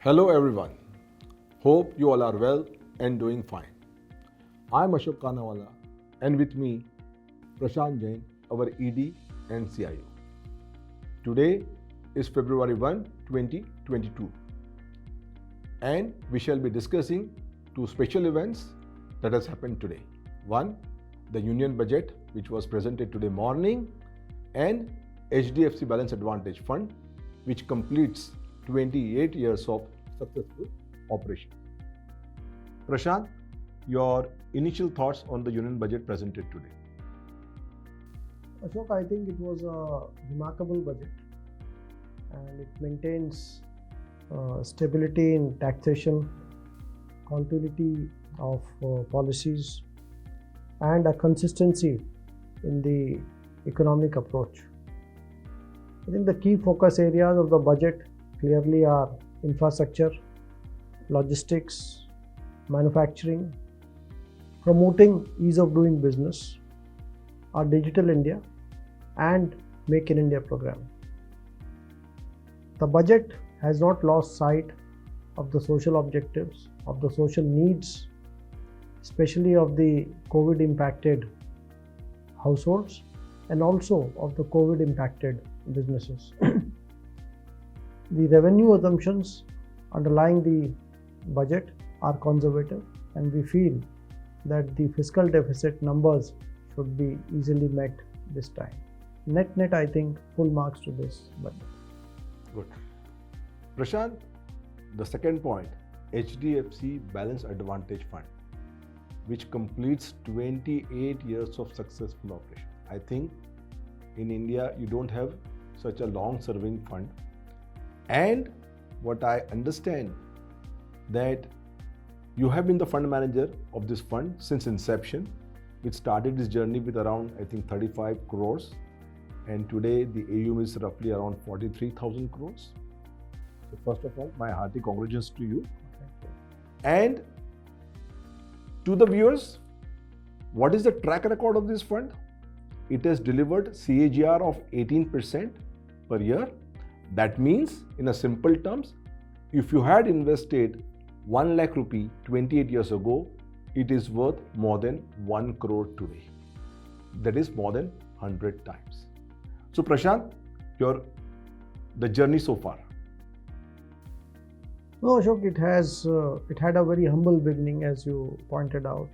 Hello everyone. Hope you all are well and doing fine. I am Ashok Kanawala and with me Prashant Jain, our ED and CIO. Today is February 1, 2022 and we shall be discussing two special events that has happened today. One, the Union Budget which was presented today morning, and HDFC Balanced Advantage Fund which completes 28 years of successful operation. Prashant, your initial thoughts on the Union Budget presented today? Ashok, I think it was a remarkable budget and it maintains stability in taxation, continuity of policies, and a consistency in the economic approach. I think the key focus areas of the budget clearly are infrastructure, logistics, manufacturing, promoting ease of doing business, our Digital India, and Make in India program. The budget has not lost sight of the social objectives, of the social needs, especially of the COVID impacted households and also of the COVID impacted businesses. The revenue assumptions underlying the budget are conservative, and we feel that the fiscal deficit numbers should be easily met this time. Net, I think full marks to this budget. Good. Prashant, the second point, HDFC Balanced Advantage Fund, which completes 28 years of successful operation. I think in India you don't have such a long-serving fund. And what I understand that you have been the fund manager of this fund since inception. It started this journey with around, I think, 35 crores. And today the AUM is roughly around 43,000 crores. So first of all, my hearty congratulations to you. Thank you. And to the viewers, what is the track record of this fund? It has delivered CAGR of 18% per year. That means, in a simple terms, if you had invested 1 lakh rupee 28 years ago, it is worth more than 1 crore today. That is more than 100 times. So Prashant, the journey so far. No, Ashok, it had a very humble beginning, as you pointed out,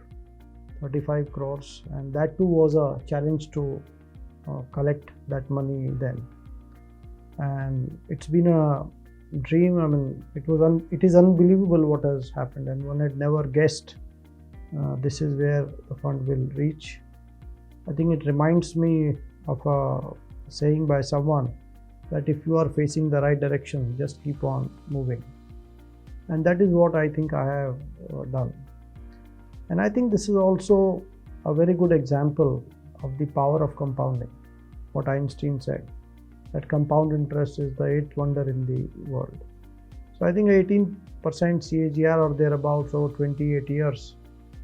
35 crores, and that too was a challenge to collect that money then. And it's been a dream. I mean, it is unbelievable what has happened, and one had never guessed this is where the fund will reach. I think it reminds me of a saying by someone that if you are facing the right direction, just keep on moving. And that is what I think I have done. And I think this is also a very good example of the power of compounding. What Einstein said, that compound interest is the eighth wonder in the world. So I think 18% CAGR or thereabouts over 28 years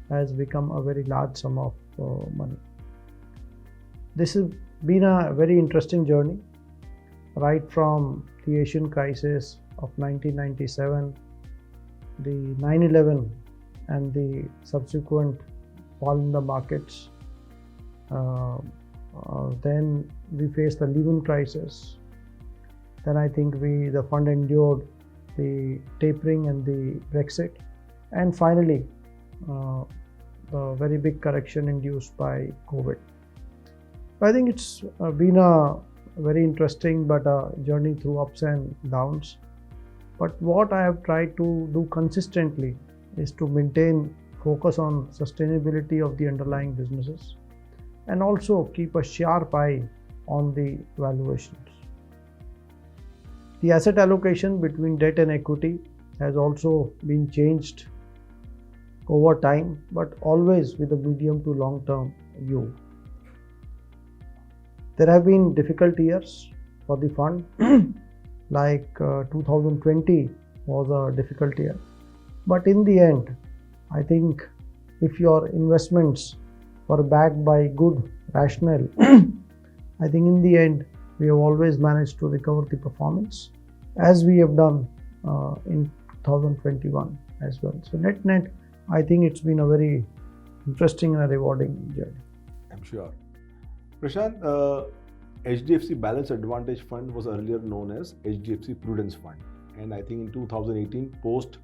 has become a very large sum of money. This has been a very interesting journey, right from the Asian crisis of 1997, the 9/11 and the subsequent fall in the markets. Then we faced the Lehman crisis. Then I think the fund endured the tapering and the Brexit, and finally the very big correction induced by COVID. I think it's been a very interesting but a journey through ups and downs. But what I have tried to do consistently is to maintain focus on sustainability of the underlying businesses, and also keep a sharp eye on the valuations. The asset allocation between debt and equity has also been changed over time, but always with a medium to long-term view. There have been difficult years for the fund, like 2020 was a difficult year. But in the end, I think if your investments were backed by good rationale, I think in the end, we have always managed to recover the performance, as we have done in 2021 as well. So net, I think it's been a very interesting and rewarding journey. I'm sure. Prashant, HDFC Balanced Advantage Fund was earlier known as HDFC Prudence Fund. And I think in 2018, post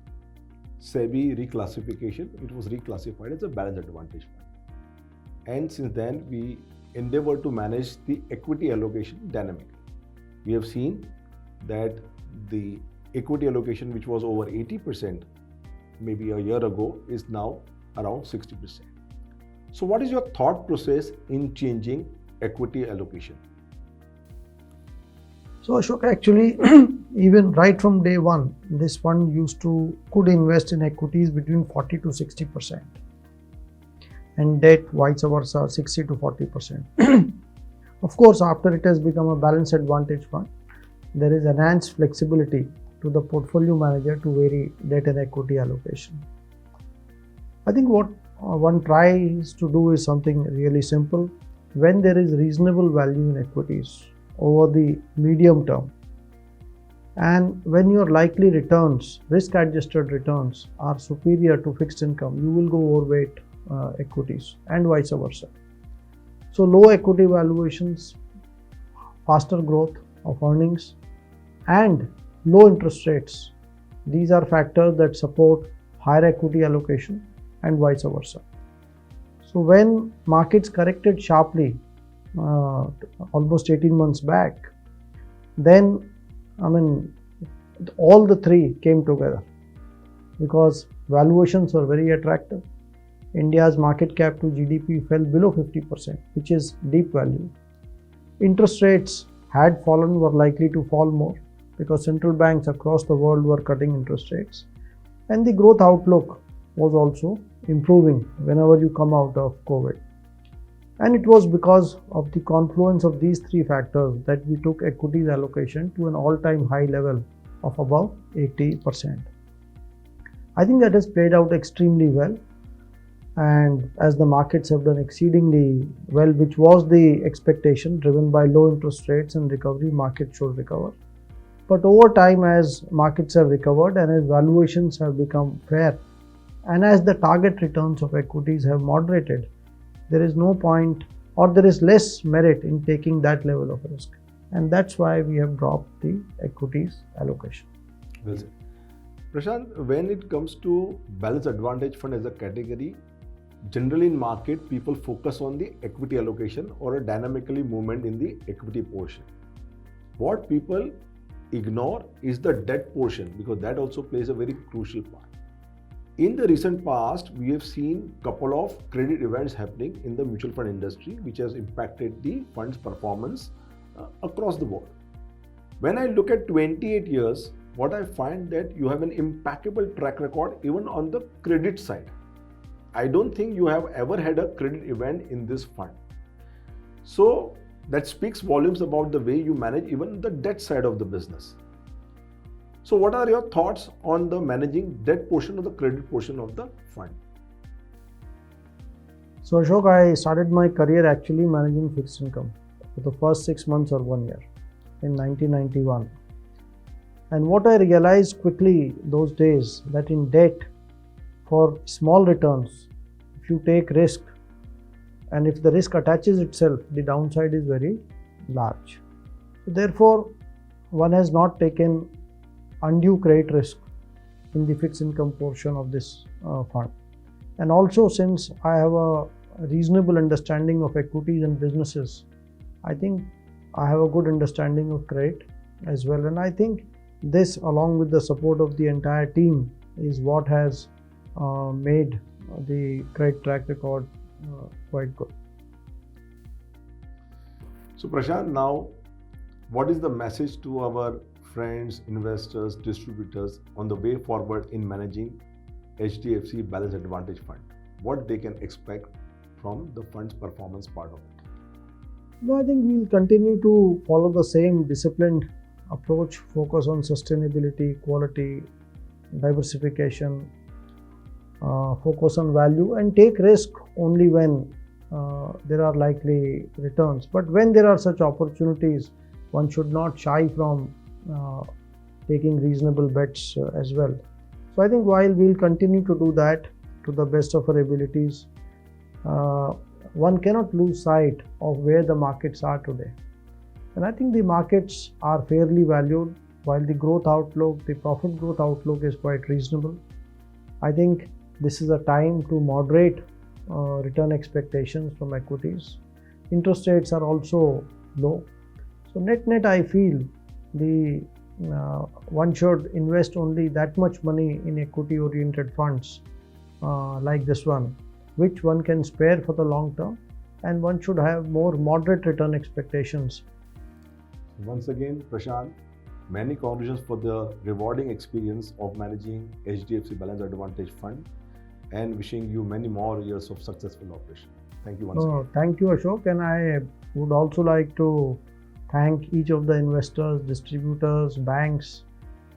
SEBI reclassification, it was reclassified as a Balanced Advantage Fund. And since then, we endeavor to manage the equity allocation dynamically. We have seen that the equity allocation, which was over 80% maybe a year ago, is now around 60%. So what is your thought process in changing equity allocation? So Ashok, actually, even right from day one, this fund could invest in equities between 40 to 60%, and debt vice versa 60 to 40%. Of course, after it has become a balanced advantage fund, there is enhanced flexibility to the portfolio manager to vary debt and equity allocation. I think what one tries to do is something really simple. When there is reasonable value in equities over the medium term, and when your likely returns, risk-adjusted returns, are superior to fixed income, you will go overweight equities and vice versa. So low equity valuations, faster growth of earnings, and low interest rates, these are factors that support higher equity allocation and vice versa. So when markets corrected sharply almost 18 months back, then all the three came together because valuations were very attractive. India's market cap to GDP fell below 50%, which is deep value. Interest rates had fallen, were likely to fall more because central banks across the world were cutting interest rates. And the growth outlook was also improving whenever you come out of COVID. And it was because of the confluence of these three factors that we took equities allocation to an all-time high level of about 80%. I think that has played out extremely well. And as the markets have done exceedingly well, which was the expectation, driven by low interest rates and recovery, markets should recover. But over time, as markets have recovered and as valuations have become fair, and as the target returns of equities have moderated, there is no point, or there is less merit in taking that level of risk. And that's why we have dropped the equities allocation. Well said. Prashant, when it comes to Balanced Advantage Fund as a category, generally in market, people focus on the equity allocation or a dynamically movement in the equity portion. What people ignore is the debt portion, because that also plays a very crucial part. In the recent past, we have seen a couple of credit events happening in the mutual fund industry, which has impacted the fund's performance across the board. When I look at 28 years, what I find that you have an impeccable track record even on the credit side. I don't think you have ever had a credit event in this fund. So that speaks volumes about the way you manage even the debt side of the business. So what are your thoughts on the managing debt portion or the credit portion of the fund? So Ashok, I started my career actually managing fixed income for the first 6 months or 1 year in 1991. And what I realized quickly those days, that in debt, for small returns, if you take risk, and if the risk attaches itself, the downside is very large. So therefore, one has not taken undue credit risk in the fixed income portion of this fund. And also, since I have a reasonable understanding of equities and businesses, I think I have a good understanding of credit as well. And I think this, along with the support of the entire team, is what has made the credit track record quite good. So Prashant, now what is the message to our friends, investors, distributors on the way forward in managing HDFC Balanced Advantage Fund? What they can expect from the fund's performance part of it? No, I think we'll continue to follow the same disciplined approach, focus on sustainability, quality, diversification, focus on value, and take risk only when there are likely returns. But when there are such opportunities, one should not shy from taking reasonable bets as well. So I think while we'll continue to do that to the best of our abilities, one cannot lose sight of where the markets are today. And I think the markets are fairly valued, while the growth outlook, the profit growth outlook is quite reasonable. I think this is a time to moderate return expectations from equities. Interest rates are also low. So net, I feel the one should invest only that much money in equity-oriented funds like this one, which one can spare for the long term, and one should have more moderate return expectations. Once again, Prashant, many congratulations for the rewarding experience of managing HDFC Balanced Advantage Fund, and wishing you many more years of successful operation. Thank you once again. Thank you, Ashok, and I would also like to thank each of the investors, distributors, banks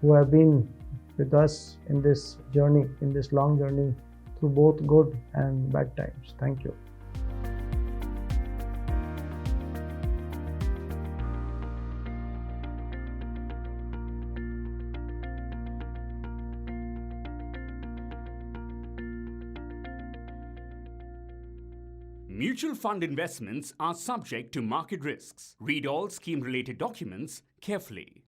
who have been with us in this journey, in this long journey through both good and bad times. Thank you. Mutual fund investments are subject to market risks. Read all scheme-related documents carefully.